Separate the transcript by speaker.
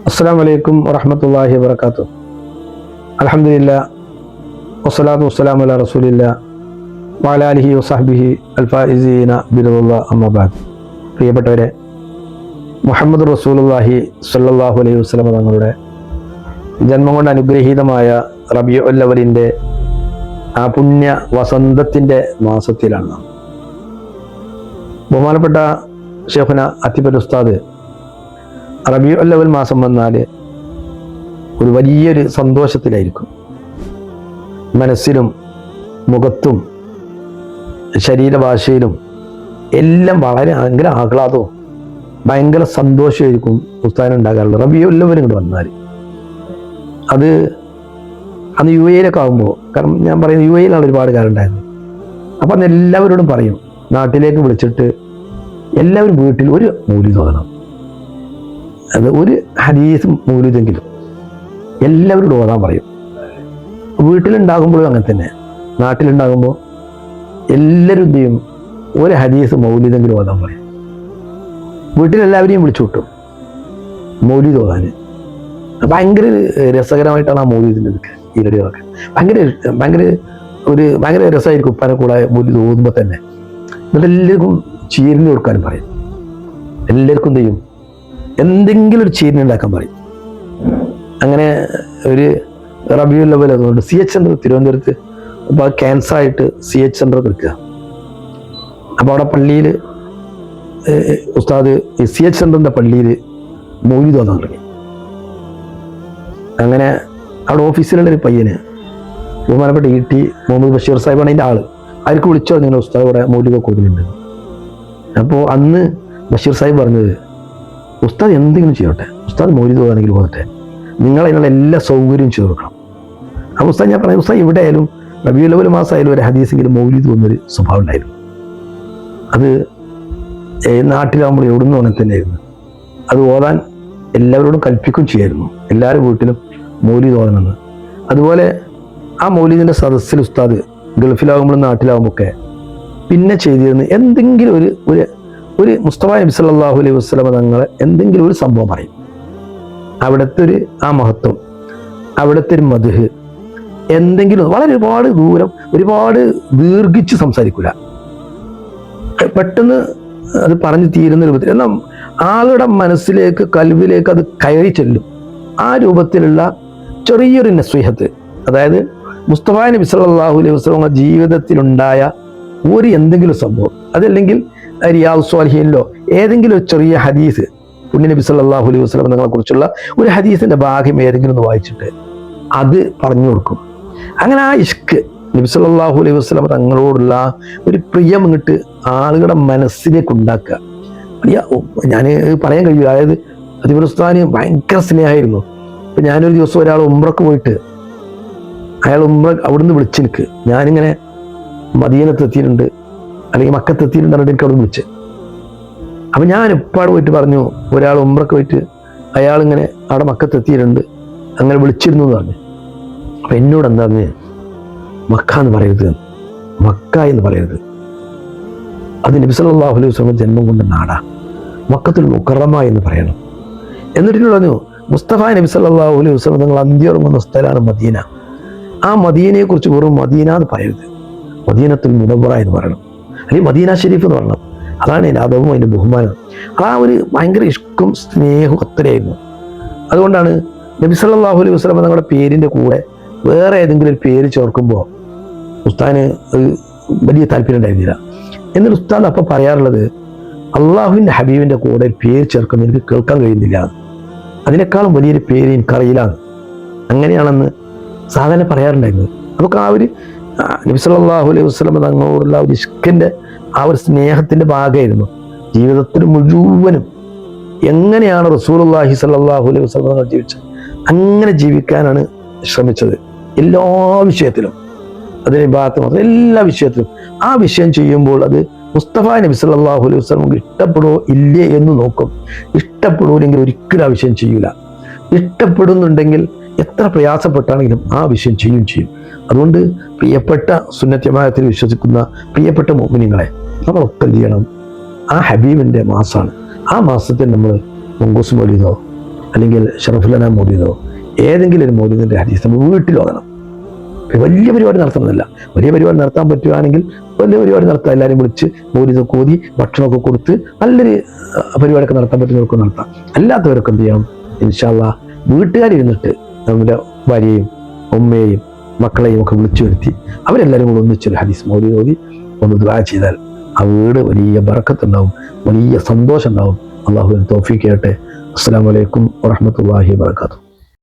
Speaker 1: അസ്സലാമു അലൈക്കും വറഹ്മത്തുള്ളാഹി വബറകാതുഹു. അൽഹംദുലില്ലാഹ് വസ്സലാത്തു വസ്സലാമു അലാ റസൂലില്ലാഹ് വഅലാ ആലിഹി വസഹ്ബിഹി അൽഫായിസീന ബിറളില്ലാഹി അമ്മാ ബഅദ്. പ്രിയപ്പെട്ടവരെ, മുഹമ്മദ് റസൂലുള്ളാഹി സ്വല്ലല്ലാഹു അലൈഹി വസല്ലം തങ്ങളുടെ ജന്മം കൊണ്ട് അനുഗ്രഹീതമായ റബീഉൽ അവ്വലിൻ്റെ ആ പുണ്യ വസന്തത്തിൻ്റെ മാസത്തിലാണ് ബഹുമാനപ്പെട്ട ശൈഖുന അത്തിബൽ ഉസ്താദ് റബീഉൽ അവ്വൽ മാസം വന്നാൽ ഒരു വലിയൊരു സന്തോഷത്തിലായിരിക്കും. മനസ്സിലും മുഖത്തും ശരീരഭാഷയിലും എല്ലാം ഭയങ്കര ആഹ്ലാദവും ഭയങ്കര സന്തോഷമായിരിക്കും ഉസ്താദിന് ഉണ്ടാകാറുള്ളത്. റബീഉൽ അവ്വൽ ഇങ്ങോട്ട് വന്നാൽ അത് അന്ന് യു എയിലൊക്കെ ആകുമ്പോൾ, കാരണം ഞാൻ പറയുന്നത് യു എയിലാണ് ഒരുപാട് കാലം ഉണ്ടായിരുന്നത്. അപ്പം അന്ന് എല്ലാവരോടും പറയും, നാട്ടിലേക്ക് വിളിച്ചിട്ട് എല്ലാവരും വീട്ടിൽ ഒരു മൗലിദ് ഓതണം, അത് ഒരു ഹദീസ് മൗലിദെങ്കിലും എല്ലാവരോടും ഓതാൻ പറയും. വീട്ടിലുണ്ടാകുമ്പോഴും അങ്ങനെ തന്നെ, നാട്ടിലുണ്ടാകുമ്പോൾ എല്ലാവരും എന്ത് ചെയ്യും, ഒരു ഹദീസ് മൗലിദെങ്കിലും ഓതാൻ പറയും. വീട്ടിലെല്ലാവരെയും വിളിച്ചു കിട്ടും മൗലിദ് ഓതാൻ. ഭയങ്കര രസകരമായിട്ടാണ് ആ മൗലിദിൻ്റെ ഈ റെഡിയൊക്കെ. ഭയങ്കര രസമായിരിക്കും ഉപ്പാനെ കൂടെ മൗലിദ് ഓതുമ്പോൾ തന്നെ. എന്നിട്ട് എല്ലാവർക്കും ചീരിന് കൊടുക്കാനും പറയും. എല്ലാവർക്കും എന്ത് ചെയ്യും, എന്തെങ്കിലും ഒരു ചീരിന് ഉണ്ടാക്കാൻ പറയും. അങ്ങനെ ഒരു റബീഉൽ അവ്വൽ അതുകൊണ്ട് CH സെൻ്റർ തിരുവനന്തപുരത്ത് ഇപ്പോൾ ക്യാൻസറായിട്ട് CH സെൻ്റർ എടുക്കുക. അപ്പോൾ അവിടെ പള്ളിയിൽ ഉസ്താദ് ഈ CH സെൻ്ററിൻ്റെ പള്ളിയിൽ മൗലിദ് ഓതാൻ തുടങ്ങി. അങ്ങനെ അവിടെ ഓഫീസിലുള്ളൊരു പയ്യന് ബഹുമാനപ്പെട്ട ET മുഹമ്മദ് ബഷീർ സാഹിബാണ് അതിൻ്റെ ആള്. അവർക്ക് വിളിച്ചോ നിങ്ങൾ ഉസ്താദ് ഇവിടെ മൗലിദൊക്കെ ഓതുന്നുണ്ട്. അപ്പോൾ അന്ന് ബഷീർ സാഹിബ് പറഞ്ഞത്, ഉസ്താദ് എന്തെങ്കിലും ചെയ്യട്ടെ, ഉസ്താദ് മൗലിദ് ഓതാണെങ്കിൽ ഓതട്ടെ, നിങ്ങൾ അതിനുള്ള എല്ലാ സൗകര്യവും ചെയ്ത് കൊടുക്കണം. അപ്പോൾ ഉസ്താദ് ഞാൻ പറഞ്ഞു, ഉസ്താദ് ഇവിടെ ആയാലും റബീഉൽ അവ്വൽ മാസമായാലും ഒരു ഹദീസെങ്കിലും മൗലിദ് എന്നൊരു സ്വഭാവം ഉണ്ടായിരുന്നു. അത് നാട്ടിലാകുമ്പോൾ എവിടുന്നും അങ്ങനെ തന്നെയായിരുന്നു. അത് ഓതാൻ എല്ലാവരോടും കൽപ്പിക്കുകയും ചെയ്യായിരുന്നു, എല്ലാവരും വീട്ടിലും മൗലിദ് ഓതണമെന്ന്. അതുപോലെ ആ മൗലിദിൻ്റെ സദസ്സിൽ ഉസ്താദ് ഗൾഫിലാകുമ്പോഴും നാട്ടിലാകുമ്പോഴൊക്കെ പിന്നെ ചെയ്തിരുന്നു എന്തെങ്കിലും ഒരു മുസ്തഫ നബി സല്ലല്ലാഹു അലൈഹി വസല്ലം തങ്ങളെ എന്തെങ്കിലും ഒരു സംഭവം പറയും. അവിടുത്തെ ഒരു ആ മഹത്വം, അവിടുത്തെ ഒരു മദ്ഹ്, എന്തെങ്കിലും വളരെ ഒരുപാട് ദീർഘിച്ച് സംസാരിക്കില്ല, പെട്ടെന്ന് അത് പറഞ്ഞു തീരുന്ന രൂപത്തിൽ, എന്നാൽ ആളുടെ മനസ്സിലേക്ക് കൽവിലേക്ക് അത് കയറി ചെല്ലും. ആ രൂപത്തിലുള്ള ചെറിയൊരു നസ്വീഹത്ത്, അതായത് മുസ്തഫ നബി സല്ലല്ലാഹു അലൈഹി വസല്ലം ജീവിതത്തിലുണ്ടായ ഒരു എന്തെങ്കിലും സംഭവം, അതല്ലെങ്കിൽ റിയാദുസ് സ്വാലിഹീനിലോ ഏതെങ്കിലും ഒരു ചെറിയ ഹദീസ്, പുണ്യ നബി സല്ലല്ലാഹു അലൈഹി വസല്ലം തങ്ങളെ കുറിച്ചുള്ള ഒരു ഹദീസിന്റെ ഭാഗം ഏതെങ്കിലും ഒന്ന് വായിച്ചിട്ട് അത് പറഞ്ഞു കൊടുക്കും. അങ്ങനെ ആ ഇഷ്ക്, നബി സല്ലല്ലാഹു അലൈഹി വസല്ലം തങ്ങളോടുള്ള ഒരു പ്രിയം ഇങ്ങോട്ട് ആളുകളുടെ മനസ്സിലേക്ക് ഉണ്ടാക്കുക. ഞാൻ പറയാൻ കഴിയും. അതായത് അതിബുൽ ഉസ്താദിന് ഭയങ്കര സ്നേഹമായിരുന്നു. ഇപ്പം ഞാനൊരു ദിവസം ഒരാൾ ഉംറക്ക് പോയിട്ട് അയാൾ അവിടുന്ന് വിളിച്ചെനിക്ക്, ഞാനിങ്ങനെ മദീനത്ത് എത്തിയിട്ടുണ്ട് അല്ലെങ്കിൽ മക്കത്ത് എത്തിയിട്ടുണ്ട് പറഞ്ഞിട്ട് എനിക്ക് അവിടെ വിളിച്ച്. അപ്പം ഞാൻ ഉപ്പാട് പോയിട്ട് പറഞ്ഞു, ഒരാൾ ഉംറക്ക് പോയിട്ട് അയാളിങ്ങനെ അവിടെ മക്കത്ത് എത്തിയിട്ടുണ്ട്, അങ്ങനെ വിളിച്ചിരുന്നു എന്ന് പറഞ്ഞു. അപ്പം എന്നോട് എന്താ പറഞ്ഞ്, മക്ക എന്ന് പറയരുത്, മക്ക എന്ന് പറയരുത്, അത് നബി സല്ലല്ലാഹു അലൈഹി വസല്ലം ജന്മം കൊണ്ട നാടാ, മക്കത്തുൽ മുക്കറമ എന്ന് പറയണം. എന്നിട്ട് പറഞ്ഞു, മുസ്തഫ നബി സല്ലല്ലാഹു അലൈഹി വസല്ലം നിങ്ങൾ അന്ത്യറങ്ങുന്ന സ്ഥലമാണ് മദീന, ആ മദീനയെ കുറിച്ച് വെറും മദീന എന്ന് പറയരുത്, മദീനത്തുൽ മുനവ്വറ എന്ന് പറയണം, അല്ലെങ്കിൽ മദീന ഷരീഫ് എന്ന് പറയണം. അതാണ് അതിൻ്റെ അതവും അതിൻ്റെ ബഹുമാനം. ആ ഒരു ഭയങ്കര ഇഷ്കും സ്നേഹവും അത്രയായിരുന്നു. അതുകൊണ്ടാണ് നബി സല്ലല്ലാഹു അലൈഹി വസല്ലം തങ്ങളുടെ പേരിൻ്റെ കൂടെ വേറെ ഏതെങ്കിലും ഒരു പേര് ചേർക്കുമ്പോൾ ഉസ്താദിന് വലിയ താല്പര്യം ഉണ്ടായിരുന്നില്ല. എന്നിട്ട് ഉസ്താദ് അപ്പം പറയാറുള്ളത്, അള്ളാഹുവിൻ്റെ ഹബീബിൻ്റെ കൂടെ ഒരു പേര് ചേർക്കുന്നത് എനിക്ക് കേൾക്കാൻ കഴിയുന്നില്ല, അതിനേക്കാളും വലിയൊരു പേര് എനിക്കറിയില്ലാന്ന്. അങ്ങനെയാണെന്ന് സാധാരണ പറയാറുണ്ടായിരുന്നത്. അതൊക്കെ ആ ഒരു നബി സല്ലല്ലാഹു അലൈഹി വസല്ലം തങ്ങളോടുള്ള ഒരു ഇഷ്കിൻ്റെ ആ ഒരു സ്നേഹത്തിൻ്റെ ഭാഗമായിരുന്നു. ജീവിതത്തിൽ മുഴുവനും എങ്ങനെയാണ് റസൂലുള്ളാഹി സ്വല്ലല്ലാഹു അലൈഹി വസല്ലം തങ്ങൾ ജീവിച്ചത് അങ്ങനെ ജീവിക്കാനാണ് ശ്രമിച്ചത്. എല്ലാ വിഷയത്തിലും, അതിന് ഭാഗത്ത് മാത്രം എല്ലാ വിഷയത്തിലും ആ വിഷയം ചെയ്യുമ്പോൾ അത് മുസ്തഫ നബി സല്ലല്ലാഹു അലൈഹി വസല്ലം ഇഷ്ടപ്പെടുമോ ഇല്ലേ എന്ന് നോക്കും. ഇഷ്ടപ്പെടൂല്ലെങ്കിൽ ഒരിക്കലും ആ വിഷയം ചെയ്യൂല. ഇഷ്ടപ്പെടുന്നുണ്ടെങ്കിൽ എത്ര പ്രയാസപ്പെട്ടാണെങ്കിലും ആ വിഷയം ചെയ്യും. അതുകൊണ്ട് പ്രിയപ്പെട്ട സുന്നത്ത് ജമാഅത്തിൽ വിശ്വസിക്കുന്ന പ്രിയപ്പെട്ട മുഅ്മിനീങ്ങളെ, നമ്മളൊക്കെ എന്ത് ചെയ്യണം, ആ ഹബീബിൻ്റെ മാസമാണ്, ആ മാസത്തിൽ നമ്മൾ മങ്കൂസ് മൗലിദോ അല്ലെങ്കിൽ ഷറഫുലന മൗലിദോ ഏതെങ്കിലും ഒരു മൗലിദിൻ്റെ ഹദീസ് നമ്മൾ വീട്ടിൽ ഓതണം. വലിയ പരിപാടി നടത്തുന്നില്ല. വലിയ പരിപാടി നടത്താൻ പറ്റുകയാണെങ്കിൽ വലിയ പരിപാടി നടത്താം. എല്ലാവരും വിളിച്ച് മൗലിദൊക്കെ ഓതി ഭക്ഷണമൊക്കെ കൊടുത്ത് നല്ലൊരു പരിപാടിയൊക്കെ നടത്താൻ പറ്റുന്നവർക്ക് നടത്താം. അല്ലാത്തവരൊക്കെ എന്ത് ചെയ്യണം? ഇൻഷാ അല്ലാഹ് വീട്ടുകാരിരുന്നിട്ട് നമ്മുടെ ഭാര്യയും ഉമ്മയെയും മക്കളെയും ഒക്കെ വിളിച്ചു വരുത്തി അവരെല്ലാവരും കൂടെ ഒന്നിച്ചൊരു ഹദീസ് മൗലിദ് ഓതി ഒന്ന് ദുആ ചെയ്താൽ ആ വീട് വലിയ ബറക്കത്തുണ്ടാവും, വലിയ സന്തോഷം ഉണ്ടാവും. അള്ളാഹുവിന് തൗഫീഖ് ചെയ്യട്ടെ. അസ്സലാമു അലൈക്കും വറഹ്മത്തുള്ളാഹി വബറകാതുഹു.